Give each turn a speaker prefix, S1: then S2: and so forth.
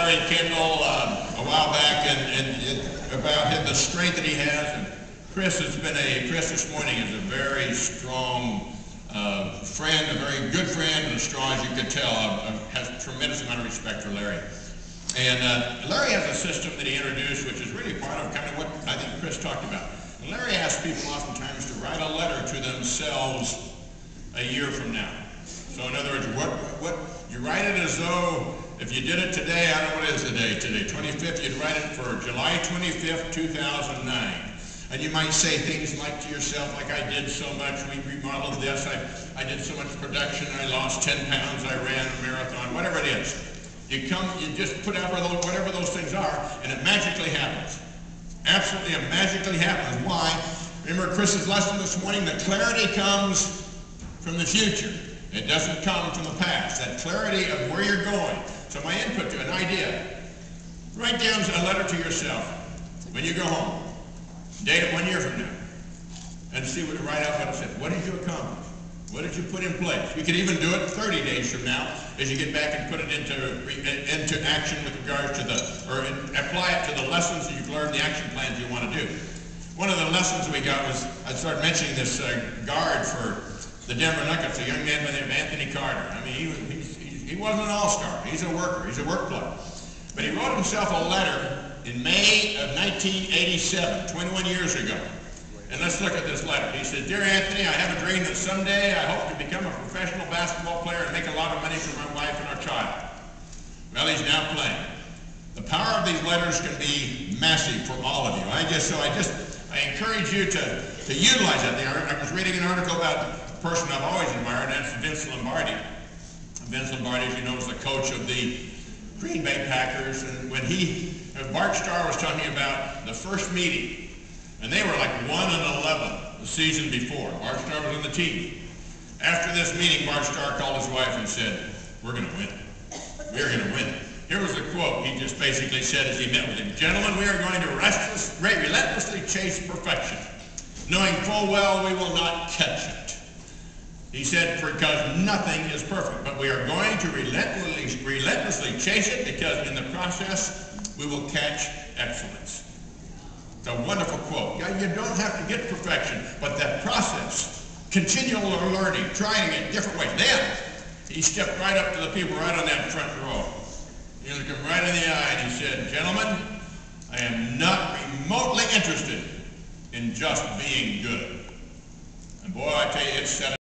S1: Larry Kendall a while back and about the strength that he has. And Chris this morning is a very strong friend, a very good friend, and as strong as you could tell, has a tremendous amount of respect for Larry. And Larry has a system that he introduced, which is really part of kind of what I think Chris talked about. And Larry asks people oftentimes to write a letter to themselves a year from now. So in other words, what you write it as though if you did it today, I don't know what is the day today, 25th, you'd write it for July 25th, 2009. And you might say things like to yourself, like I did so much, we remodeled this, I did so much production, I lost 10 pounds, I ran a marathon, whatever it is. You just put out whatever those things are, and it magically happens. Absolutely, it magically happens. Why? Remember Chris's lesson this morning, the clarity comes from the future. It doesn't come from the past. That clarity of where you're going. So my input to an idea, write down a letter to yourself when you go home. Date it 1 year from now. And write out what it says. What did you accomplish? What did you put in place? You could even do it 30 days from now as you get back and put it into action with regards to apply it to the lessons that you've learned, the action plans you want to do. One of the lessons we got was, I started mentioning this guard for the Denver Nuggets, a young man by the name of Anthony Carter. I mean, he wasn't an all-star. He's a worker. He's a work player. But he wrote himself a letter in May of 1987, 21 years ago. And let's look at this letter. He said, "Dear Anthony, I have a dream that someday I hope to become a professional basketball player and make a lot of money for my wife and our child." Well, he's now playing. The power of these letters can be massive for all of you. I encourage you to utilize that. I was reading an article about a person I've always admired, and that's Vince Lombardi. Vince Lombardi, as you know, was the coach of the Green Bay Packers, and when Bart Starr was talking about the first meeting, and they were like 1-11 the season before. Bart Starr was on the team. After this meeting, Bart Starr called his wife and said, "We're going to win. We're going to win." Here was the quote he just basically said as he met with him. "Gentlemen, we are going to relentlessly chase perfection, knowing full well we will not catch it." He said, "Because nothing is perfect, but we are going to relentlessly chase it because in the process we will catch excellence." It's a wonderful quote. You don't have to get perfection, but that process, continual learning, trying it different ways. Then he stepped right up to the people right on that front row. He looked them right in the eye and he said, "Gentlemen, I am not remotely interested in just being good." And boy, I tell you, it set